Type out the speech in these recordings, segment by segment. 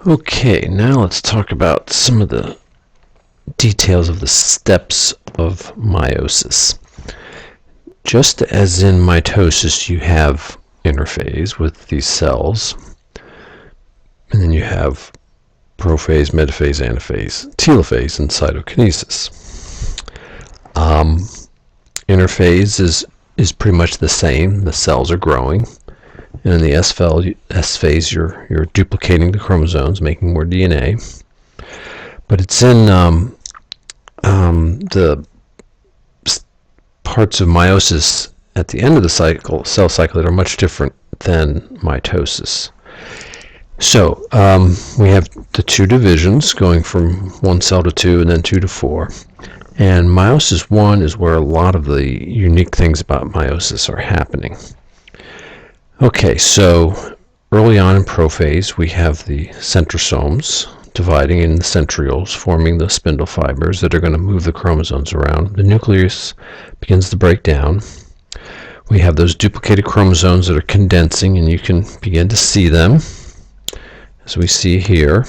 Okay, now let's talk about some of the details of the steps of meiosis. Just as in mitosis, you have interphase with these cells, and then you have prophase, metaphase, anaphase, telophase, and cytokinesis. Interphase is pretty much the same. The cells are growing. And in the S phase, you're duplicating the chromosomes, making more DNA. But it's in the parts of meiosis at the end of the cell cycle that are much different than mitosis. So we have the two divisions going from one cell to two and then two to four. And meiosis 1 is where a lot of the unique things about meiosis are happening. Okay, so early on in prophase, we have the centrosomes dividing in the centrioles, forming the spindle fibers that are going to move the chromosomes around. The nucleus begins to break down. We have those duplicated chromosomes that are condensing, and you can begin to see them, as we see here.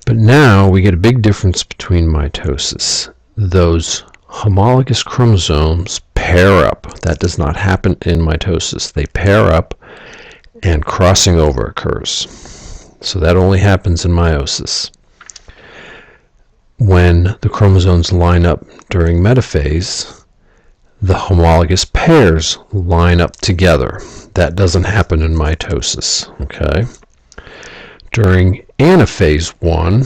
But now we get a big difference between mitosis. Those homologous chromosomes pair up. That does not happen in mitosis. They pair up and crossing over occurs. So that only happens in meiosis. When the chromosomes line up during metaphase, the homologous pairs line up together. That doesn't happen in mitosis. Okay? During anaphase 1,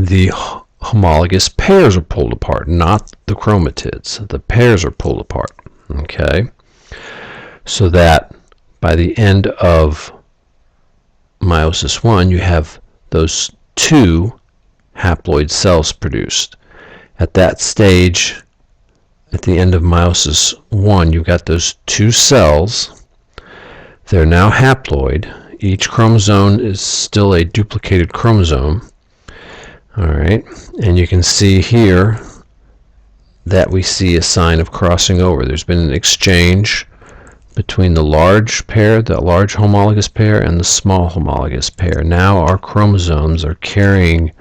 the homologous pairs are pulled apart, not the chromatids. The pairs are pulled apart. Okay? So that by the end of meiosis 1, you have those two haploid cells produced. At that stage, at the end of meiosis 1, you've got those two cells. They're now haploid. Each chromosome is still a duplicated chromosome. All right, and you can see here that we see a sign of crossing over. There's been an exchange between the large pair, the large homologous pair, and the small homologous pair. Now our chromosomes are carrying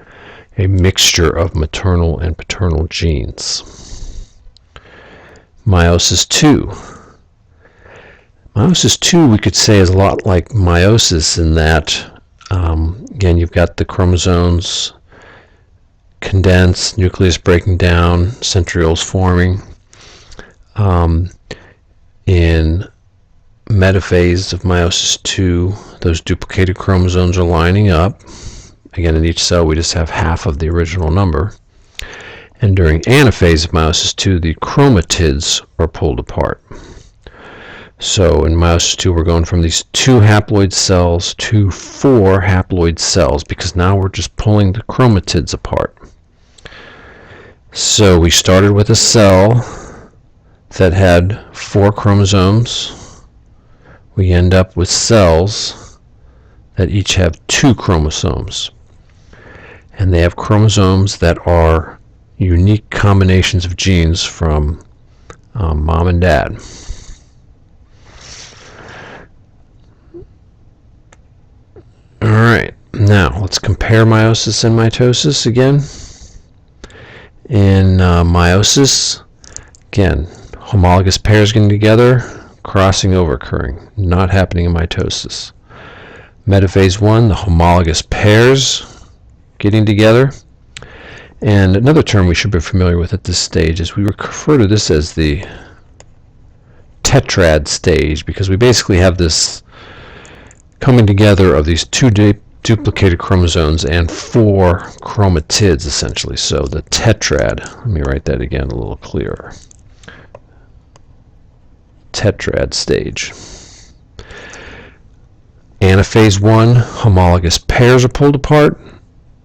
a mixture of maternal and paternal genes. Meiosis 2. Meiosis 2, we could say, is a lot like meiosis in that, again, you've got the chromosomes condensed, nucleus breaking down, centrioles forming. In metaphase of meiosis 2, those duplicated chromosomes are lining up. Again, in each cell, we just have half of the original number. And during anaphase of meiosis 2, the chromatids are pulled apart. So in meiosis 2, we're going from these 2 haploid cells to 4 haploid cells, because now we're just pulling the chromatids apart. So we started with a cell that had 4 chromosomes. We end up with cells that each have 2 chromosomes. And they have chromosomes that are unique combinations of genes from mom and dad. All right, now let's compare meiosis and mitosis again. In meiosis, again, homologous pairs getting together, crossing over occurring, not happening in mitosis. Metaphase 1, the homologous pairs getting together. And another term we should be familiar with at this stage is we refer to this as the tetrad stage, because we basically have this coming together of these 2 duplicated chromosomes and 4 chromatids, essentially. So the tetrad, let me write that again a little clearer. Tetrad stage. Anaphase 1, homologous pairs are pulled apart.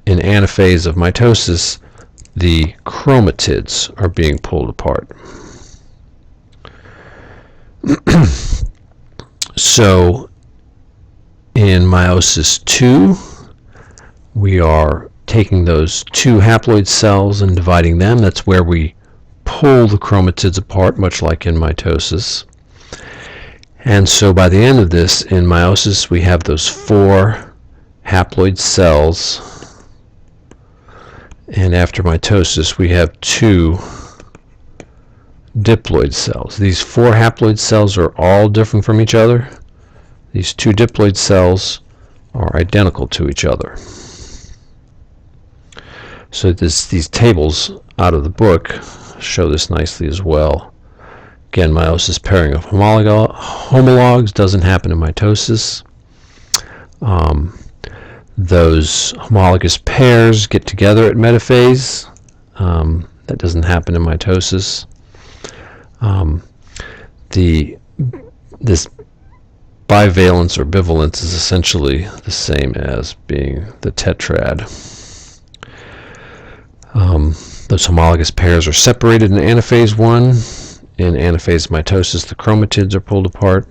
In anaphase of mitosis, the chromatids are being pulled apart. So in meiosis 2, we are taking those 2 haploid cells and dividing them. That's where we pull the chromatids apart, much like in mitosis. And so by the end of this, in meiosis, we have those 4 haploid cells, and after mitosis we have 2 diploid cells. These 4 haploid cells are all different from each other. These 2 diploid cells are identical to each other. So these tables out of the book show this nicely as well. Again, meiosis pairing of homologs doesn't happen in mitosis. Those homologous pairs get together at metaphase. That doesn't happen in mitosis. This bivalence or bivalence is essentially the same as being the tetrad. Those homologous pairs are separated in anaphase 1. In anaphase mitosis, the chromatids are pulled apart.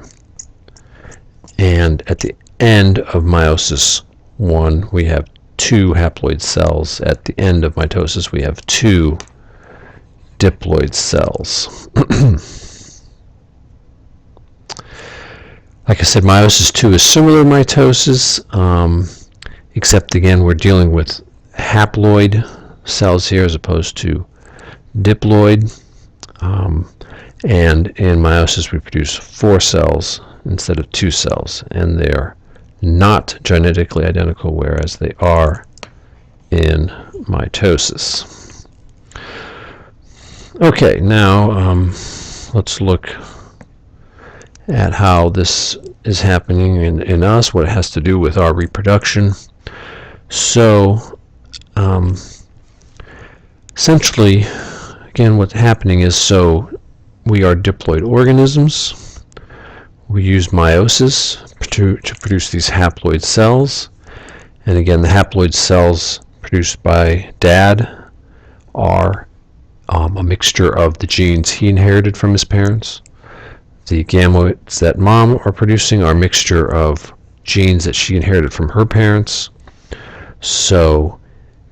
And at the end of meiosis 1, we have 2 haploid cells. At the end of mitosis, we have 2 diploid cells. Like I said, meiosis 2 is similar to mitosis, except again we're dealing with haploid cells here as opposed to diploid. And in meiosis we produce 4 cells instead of 2 cells, and they are not genetically identical, whereas they are in mitosis. Okay, now let's look at how this is happening in us, what it has to do with our reproduction. So essentially, again, what's happening is, so we are diploid organisms. We use meiosis to produce these haploid cells. And again, the haploid cells produced by Dad are a mixture of the genes he inherited from his parents. The gametes that Mom are producing are a mixture of genes that she inherited from her parents. So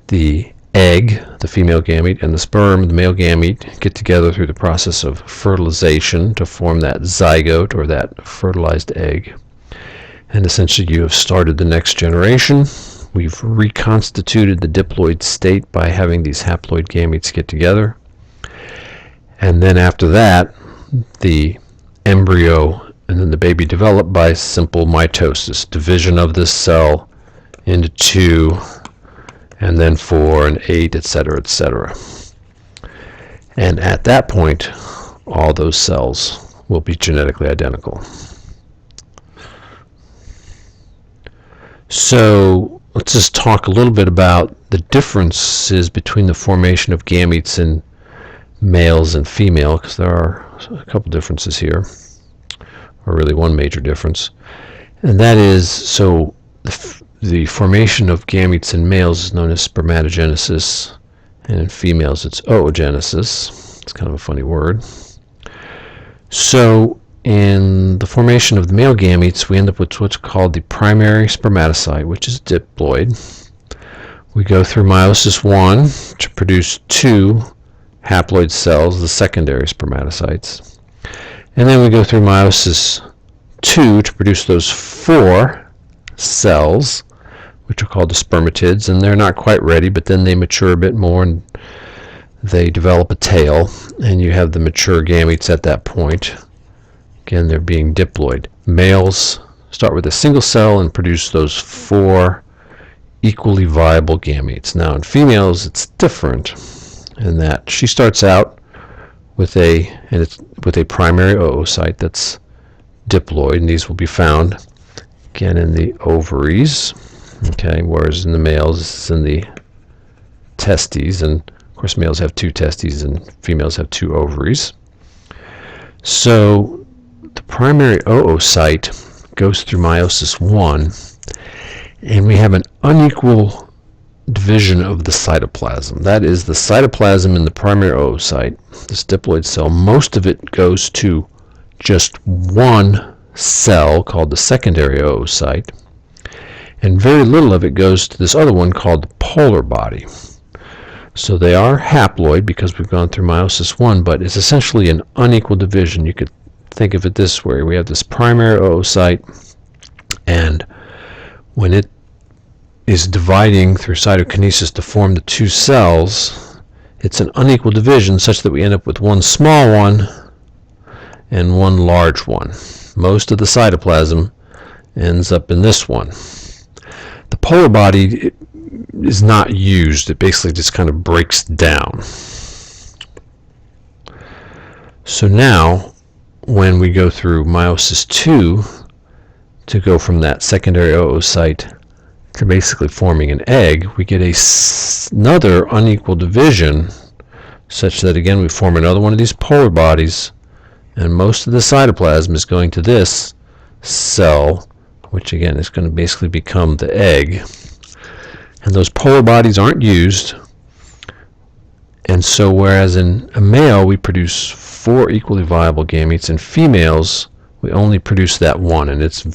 the egg, the female gamete, and the sperm, the male gamete, get together through the process of fertilization to form that zygote, or that fertilized egg. And essentially you have started the next generation. We've reconstituted the diploid state by having these haploid gametes get together. And then after that, the embryo and then the baby develop by simple mitosis, division of this cell into 2, and then 4 and 8, etc., etc. And at that point, all those cells will be genetically identical. So let's just talk a little bit about the differences between the formation of gametes in males and female, because there are a couple differences here, or really one major difference. And that is, so the formation of gametes in males is known as spermatogenesis, and in females it's oogenesis. It's kind of a funny word. So in the formation of the male gametes, we end up with what's called the primary spermatocyte, which is diploid. We go through meiosis 1 to produce 2 haploid cells, the secondary spermatocytes. And then we go through meiosis 2 to produce those 4 cells, which are called the spermatids, and they're not quite ready, but then they mature a bit more and they develop a tail, and you have the mature gametes at that point. Again, they're being diploid. Males start with a single cell and produce those 4 equally viable gametes. Now in females it's different in that she starts out with a primary oocyte that's diploid, and these will be found again in the ovaries, okay, whereas in the males it's in the testes, and of course males have 2 testes and females have 2 ovaries. So the primary oocyte goes through meiosis 1, and we have an unequal division of the cytoplasm. That is, the cytoplasm in the primary oocyte, this diploid cell, most of it goes to just one cell called the secondary oocyte, and very little of it goes to this other one called the polar body. So they are haploid because we've gone through meiosis 1, but it's essentially an unequal division. You could think of it this way. We have this primary oocyte, and when it is dividing through cytokinesis to form the two cells, it's an unequal division such that we end up with one small one and one large one. Most of the cytoplasm ends up in this one. The polar body is not used. It basically just kind of breaks down. So now, when we go through meiosis 2 to go from that secondary oocyte to basically forming an egg, we get another unequal division such that again we form another one of these polar bodies, and most of the cytoplasm is going to this cell, which again is going to basically become the egg. And those polar bodies aren't used, and so whereas in a male we produce 4 equally viable gametes, in females we only produce that one, and it's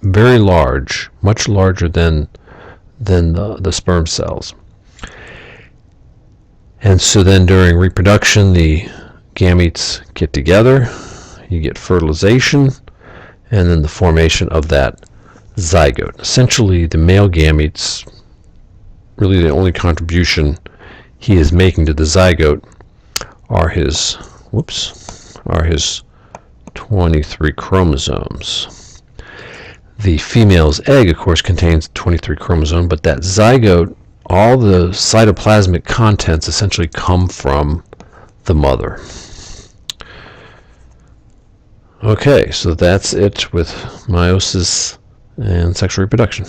very large, much larger than the sperm cells. And so then during reproduction the gametes get together, you get fertilization, and then the formation of that zygote. Essentially the male gametes, really the only contribution he is making to the zygote are his 23 chromosomes. The female's egg, of course, contains 23 chromosomes, but that zygote, all the cytoplasmic contents essentially come from the mother. Okay, so that's it with meiosis and sexual reproduction.